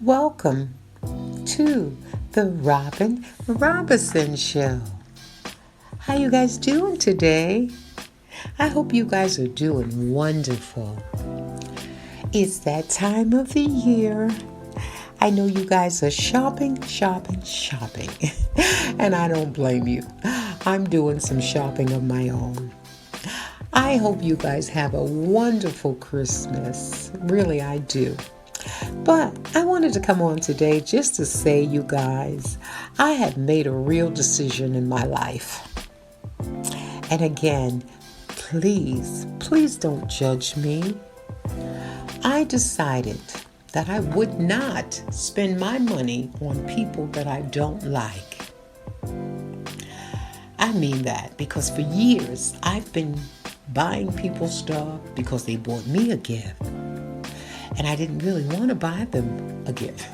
welcome to the Robin Robinson Show. How you guys doing today? I hope you guys are doing wonderful. It's that time of the year. I know you guys are shopping. And I don't blame you. I'm doing some shopping of my own. I hope you guys have a wonderful Christmas. Really, I do. But I wanted to come on today just to say, you guys, I have made a real decision in my life. And again, please don't judge me. I decided that I would not spend my money on people that I don't like. I mean that because for years I've been buying people stuff because they bought me a gift. And I didn't really want to buy them a gift.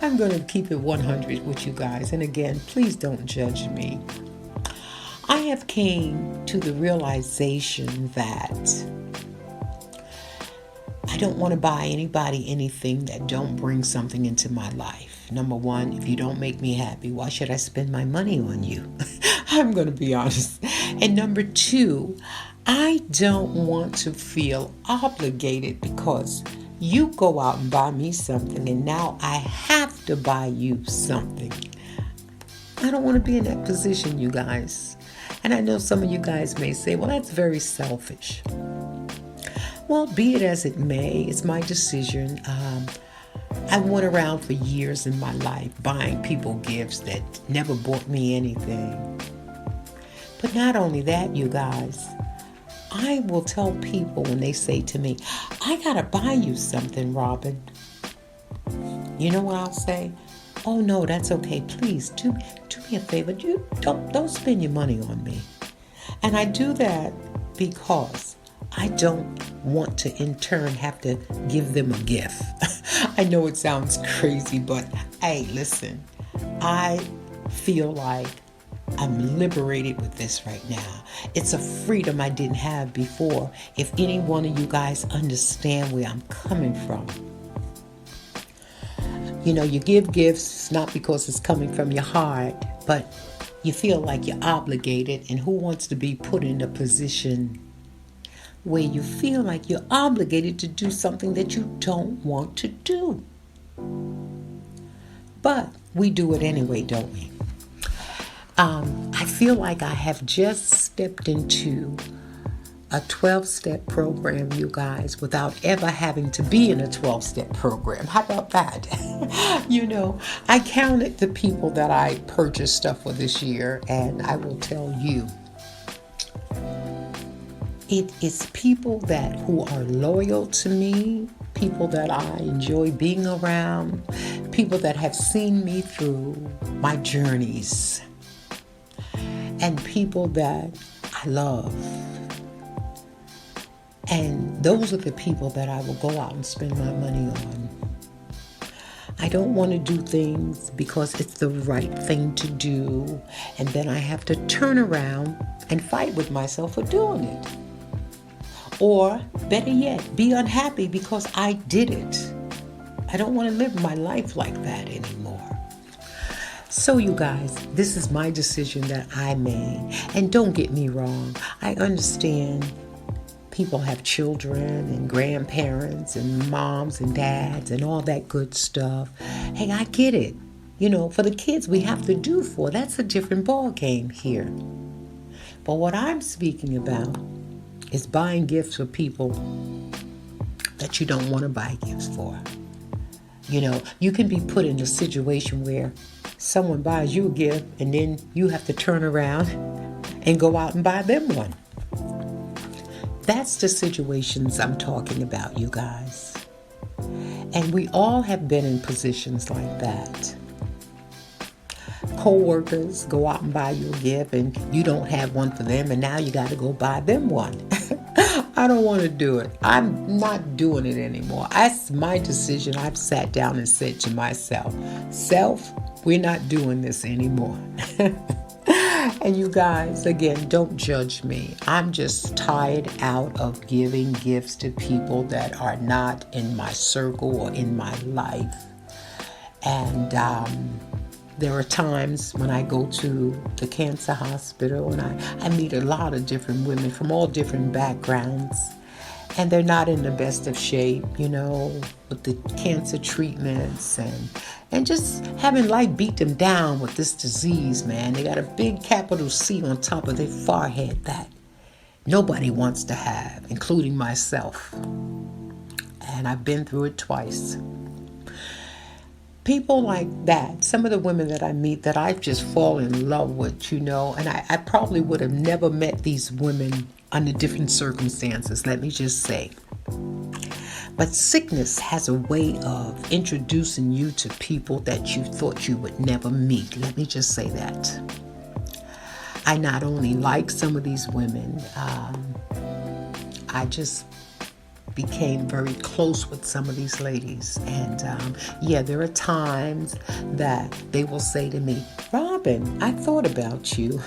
I'm going to keep it 100 with you guys. And again, please don't judge me. I have came to the realization that I don't want to buy anybody anything that don't bring something into my life. Number one, if you don't make me happy, why should I spend my money on you? I'm going to be honest. And number two, I don't want to feel obligated because you go out and buy me something and now I have to buy you something. I don't want to be in that position, you guys. And I know some of you guys may say, well, that's very selfish. Well, be it as it may, it's my decision. I went around for years in my life buying people gifts that never bought me anything. But not only that, you guys, I will tell people when they say to me, I gotta buy you something, Robin. You know what I'll say? Oh no, that's okay. Please do me a favor. You don't spend your money on me. And I do that because I don't want to in turn have to give them a gift. I know it sounds crazy, but hey, listen, I feel like I'm liberated with this right now. It's a freedom I didn't have before. If any one of you guys understand where I'm coming from. You know, you give gifts not because it's coming from your heart, but you feel like you're obligated. And who wants to be put in a position where you feel like you're obligated to do something that you don't want to do? But we do it anyway, don't we? I feel like I have just stepped into a 12-step program, you guys, without ever having to be in a 12-step program. How about that? You know, I counted the people that I purchased stuff for this year, and I will tell you, it is people who are loyal to me, people that I enjoy being around, people that have seen me through my journeys, and people that I love. And those are the people that I will go out and spend my money on. I don't want to do things because it's the right thing to do, and then I have to turn around and fight with myself for doing it. Or, better yet, be unhappy because I did it. I don't want to live my life like that anymore. So, you guys, this is my decision that I made. And don't get me wrong, I understand people have children and grandparents and moms and dads and all that good stuff. Hey, I get it. You know, for the kids, we have to do for. That's a different ball game here. But what I'm speaking about is buying gifts for people that you don't want to buy gifts for. You know, you can be put in a situation where someone buys you a gift and then you have to turn around and go out and buy them one. That's the situations I'm talking about, you guys. And we all have been in positions like that. Co-workers go out and buy you a gift and you don't have one for them, and now you got to go buy them one. I don't want to do it. I'm not doing it anymore. That's my decision. I've sat down and said to myself, we're not doing this anymore. And you guys, again, don't judge me. I'm just tired out of giving gifts to people that are not in my circle or in my life. And there are times when I go to the cancer hospital and I meet a lot of different women from all different backgrounds. And they're not in the best of shape, with the cancer treatments and just having life beat them down with this disease, man. They got a big capital C on top of their forehead that nobody wants to have, including myself. And I've been through it twice. People like that, some of the women that I meet that I just fall in love with, and I probably would have never met these women under different circumstances, let me just say. But sickness has a way of introducing you to people that you thought you would never meet. Let me just say that. I not only like some of these women, I just became very close with some of these ladies. And there are times that they will say to me, Robin, I thought about you.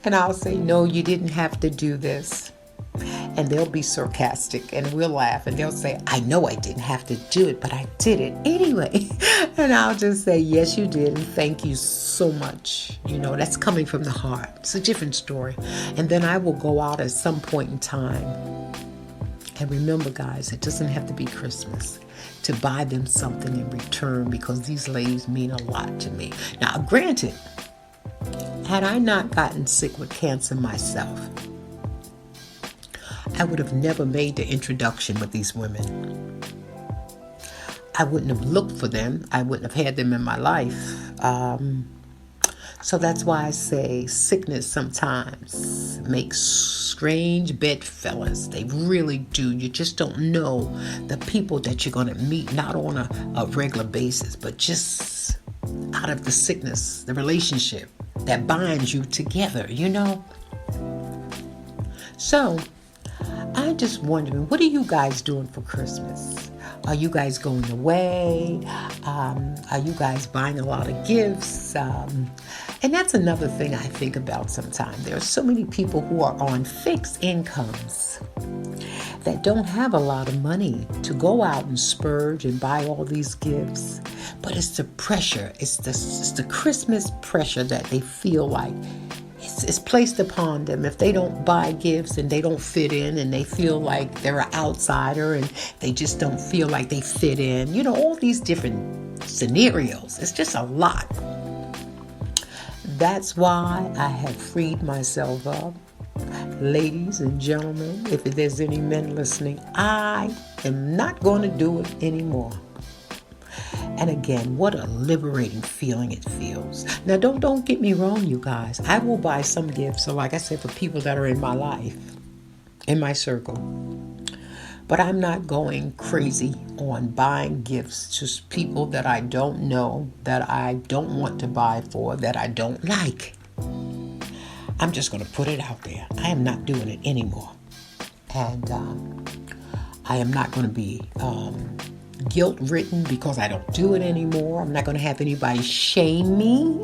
And I'll say, no, you didn't have to do this. And they'll be sarcastic and we'll laugh and they'll say, I know I didn't have to do it, but I did it anyway. And I'll just say, yes, you did. And thank you so much. That's coming from the heart. It's a different story. And then I will go out at some point in time. And remember, guys, it doesn't have to be Christmas to buy them something in return, because these ladies mean a lot to me. Now, granted, had I not gotten sick with cancer myself, I would have never made the introduction with these women. I wouldn't have looked for them. I wouldn't have had them in my life. So that's why I say sickness sometimes makes strange bedfellows. They really do. You just don't know the people that you're going to meet, not on a regular basis, but just out of the sickness, the relationship that binds you together, So, I'm just wondering, what are you guys doing for Christmas? Are you guys going away? Are you guys buying a lot of gifts? And that's another thing I think about sometimes. There are so many people who are on fixed incomes that don't have a lot of money to go out and splurge and buy all these gifts. But it's the pressure. It's the Christmas pressure that they feel like it's placed upon them. If they don't buy gifts and they don't fit in and they feel like they're an outsider and they just don't feel like they fit in, all these different scenarios. It's just a lot. That's why I have freed myself up. Ladies and gentlemen, if there's any men listening, I am not going to do it anymore. And again, what a liberating feeling it feels. Now, don't get me wrong, you guys. I will buy some gifts, so like I said, for people that are in my life, in my circle. But I'm not going crazy on buying gifts to people that I don't know, that I don't want to buy for, that I don't like. I'm just going to put it out there. I am not doing it anymore. And I am not going to be guilt-ridden because I don't do it anymore. I'm not going to have anybody shame me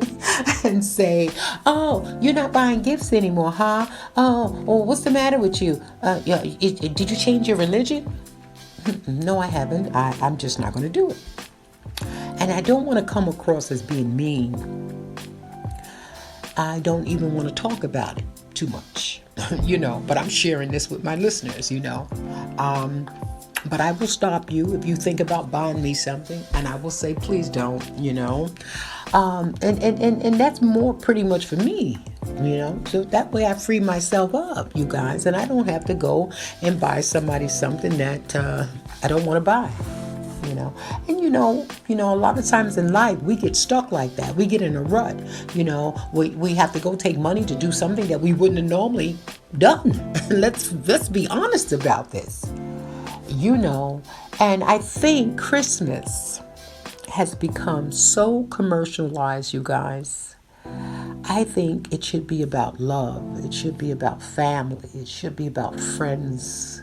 and say, oh, you're not buying gifts anymore, huh? Oh, what's the matter with you? Did you change your religion? No, I haven't. I'm just not going to do it. And I don't want to come across as being mean. I don't even want to talk about it too much, but I'm sharing this with my listeners, But I will stop you if you think about buying me something, and I will say, please don't, And that's more pretty much for me, So that way I free myself up, you guys, and I don't have to go and buy somebody something that I don't want to buy, And a lot of times in life we get stuck like that. We get in a rut, We have to go take money to do something that we wouldn't have normally done. Let's be honest about this. And I think Christmas has become so commercialized, you guys. I think it should be about love. It should be about family. It should be about friends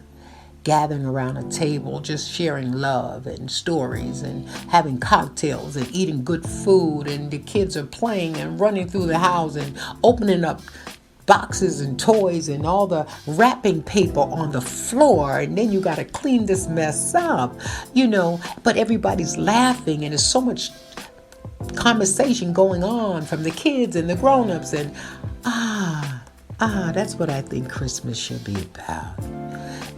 gathering around a table, just sharing love and stories and having cocktails and eating good food. And the kids are playing and running through the house and opening up boxes and toys and all the wrapping paper on the floor, and then you got to clean this mess up, but everybody's laughing and there's so much conversation going on from the kids and the grown-ups, and that's what I think Christmas should be about.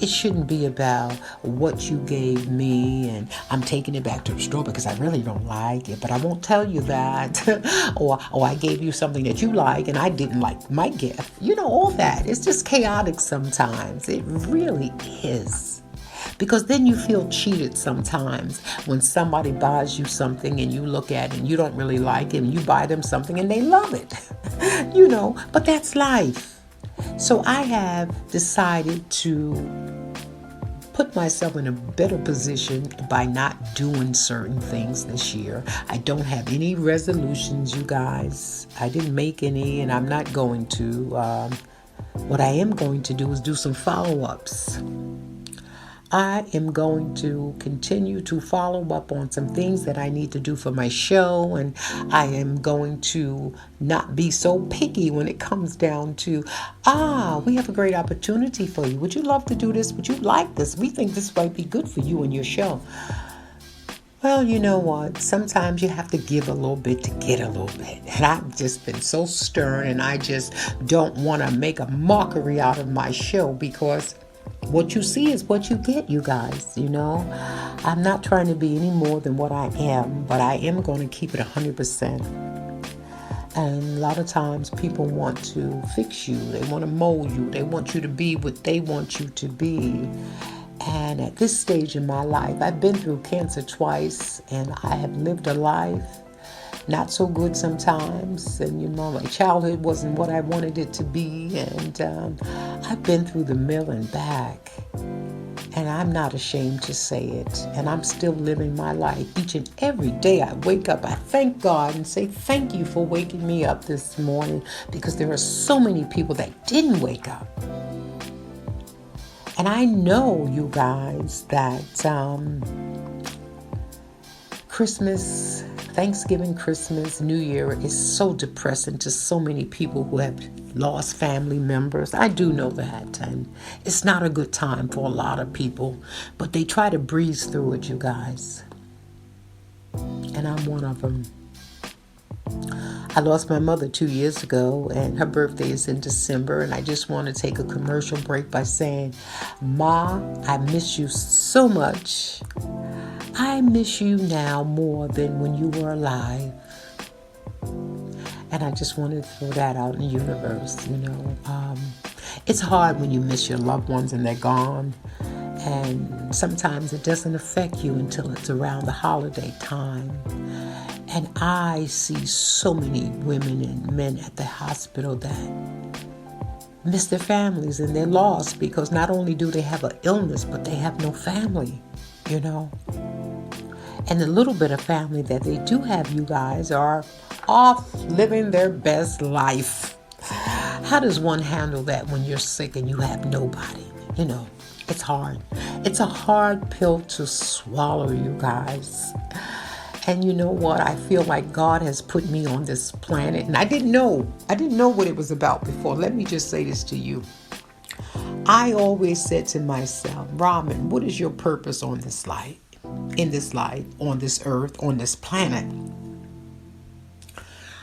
It shouldn't be about what you gave me and I'm taking it back to the store because I really don't like it, but I won't tell you that. or I gave you something that you like and I didn't like my gift. All that. It's just chaotic sometimes. It really is. Because then you feel cheated sometimes when somebody buys you something and you look at it and you don't really like it, and you buy them something and they love it. But that's life. So I have decided to put myself in a better position by not doing certain things this year. I don't have any resolutions, you guys. I didn't make any, and I'm not going to. What I am going to do is do some follow-ups. I am going to continue to follow up on some things that I need to do for my show, and I am going to not be so picky when it comes down to, we have a great opportunity for you. Would you love to do this? Would you like this? We think this might be good for you and your show. Well, you know what? Sometimes you have to give a little bit to get a little bit. And I've just been so stern, and I just don't want to make a mockery out of my show, because what you see is what you get, you guys. I'm not trying to be any more than what I am, but I am going to keep it 100%. And a lot of times people want to fix you. They want to mold you. They want you to be what they want you to be. And at this stage in my life, I've been through cancer twice, and I have lived a life not so good sometimes. And, my childhood wasn't what I wanted it to be. And I've been through the mill and back. And I'm not ashamed to say it. And I'm still living my life. Each and every day I wake up, I thank God and say thank you for waking me up this morning, because there are so many people that didn't wake up. And I know, you guys, that Christmas, Thanksgiving, Christmas, New Year is so depressing to so many people who have lost family members. I do know that. And it's not a good time for a lot of people. But they try to breeze through it, you guys. And I'm one of them. I lost my mother 2 years ago, and her birthday is in December. And I just want to take a commercial break by saying, Ma, I miss you so much. I miss you now more than when you were alive. And I just wanted to throw that out in the universe, It's hard when you miss your loved ones and they're gone. And sometimes it doesn't affect you until it's around the holiday time. And I see so many women and men at the hospital that miss their families, and they're lost because not only do they have an illness, but they have no family, And the little bit of family that they do have, you guys, are off living their best life. How does one handle that when you're sick and you have nobody? It's hard. It's a hard pill to swallow, you guys. And you know what? I feel like God has put me on this planet. And I didn't know what it was about before. Let me just say this to you. I always said to myself, Robin, what is your purpose on this life? In this life, on this earth, on this planet?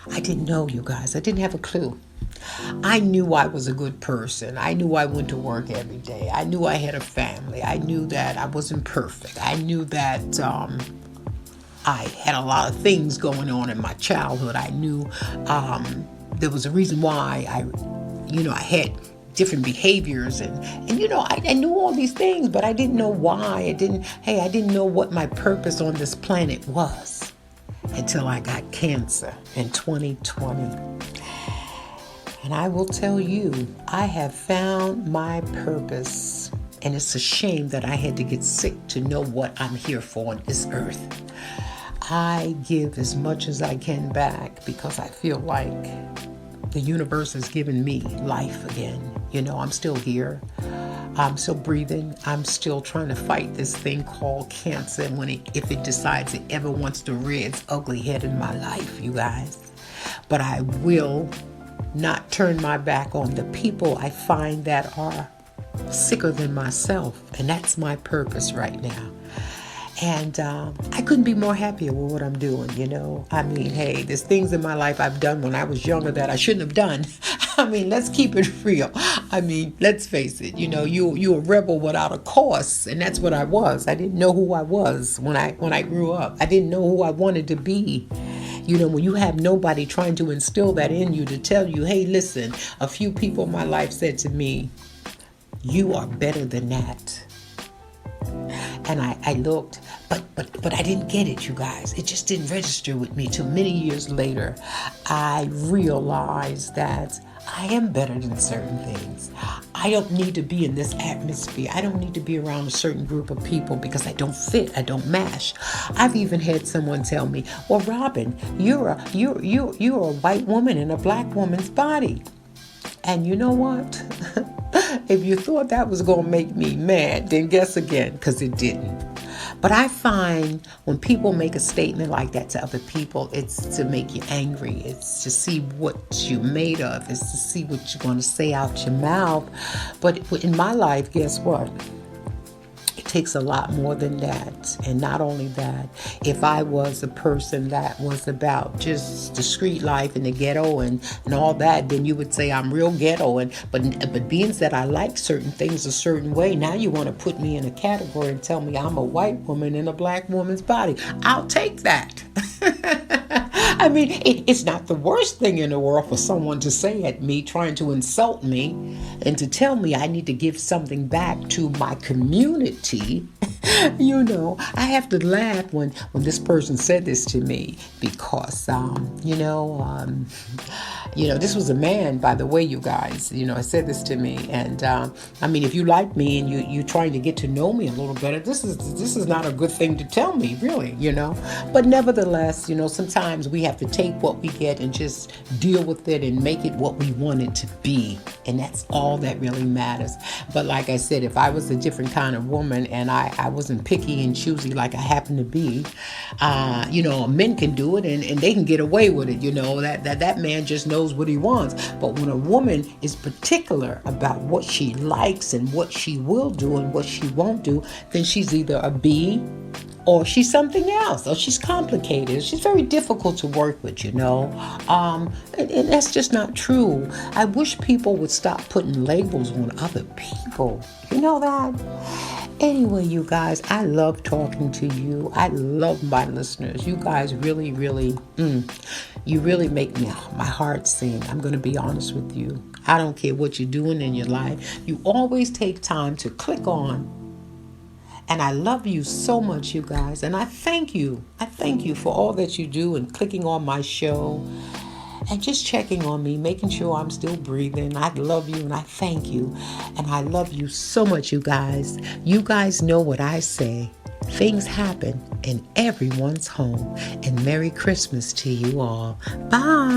I didn't know, you guys. I didn't have a clue. I knew I was a good person. I knew I went to work every day. I knew I had a family. I knew that I wasn't perfect. I knew that I had a lot of things going on in my childhood. I knew there was a reason why I had different behaviors, and I knew all these things, but I didn't know why. I didn't know what my purpose on this planet was until I got cancer in 2020. And I will tell you, I have found my purpose, and it's a shame that I had to get sick to know what I'm here for on this earth. I give as much as I can back because I feel like the universe has given me life again. I'm still here. I'm still breathing. I'm still trying to fight this thing called cancer if it decides it ever wants to rear its ugly head in my life, you guys. But I will not turn my back on the people I find that are sicker than myself. And that's my purpose right now. And I couldn't be more happier with what I'm doing, you know. I mean, hey, there's things in my life I've done when I was younger that I shouldn't have done. I mean, let's keep it real. I mean, let's face it. You know, you a rebel without a cause, and that's what I was. I didn't know who I was when I grew up. I didn't know who I wanted to be. You know, when you have nobody trying to instill that in you to tell you, hey, listen, a few people in my life said to me, you are better than that. And I looked, but I didn't get it, you guys. It just didn't register with me till many years later. I realized that I am better than certain things. I don't need to be in this atmosphere. I don't need to be around a certain group of people because I don't fit. I don't mash. I've even had someone tell me, "Well, Robin, you're a white woman in a black woman's body." And you know what? If you thought that was going to make me mad, then guess again, because it didn't. But I find when people make a statement like that to other people, it's to make you angry. It's to see what you're made of. It's to see what you're going to say out your mouth. But in my life, guess what? It takes a lot more than that. And not only that, if I was a person that was about just the street life and the ghetto and all that, then you would say I'm real ghetto. But being that I like certain things a certain way, now you want to put me in a category and tell me I'm a white woman in a black woman's body. I'll take that. I mean, it's not the worst thing in the world for someone to say at me, trying to insult me, and to tell me I need to give something back to my community. You know, I have to laugh when this person said this to me because, this was a man, by the way, you guys. You know, I said this to me, and I mean, if you like me and you're trying to get to know me a little better, this is not a good thing to tell me, really. You know, but nevertheless, you know, sometimes we have to take what we get and just deal with it and make it what we want it to be, and that's all that really matters. But like I said, if I was a different kind of woman and I wasn't picky and choosy like I happen to be, men can do it and they can get away with it. You know, that man just knows what he wants. But when a woman is particular about what she likes and what she will do and what she won't do, then she's either a B or she's something else, or she's complicated. She's very difficult to work with, you know. And that's just not true. I wish people would stop putting labels on other people. You know that? Anyway, you guys, I love talking to you. I love my listeners. You guys really, really, you really make my heart sing. I'm going to be honest with you. I don't care what you're doing in your life. You always take time to click on. And I love you so much, you guys. And I thank you. I thank you for all that you do and clicking on my show and just checking on me, making sure I'm still breathing. I love you and I thank you. And I love you so much, you guys. You guys know what I say. Things happen in everyone's home. And Merry Christmas to you all. Bye.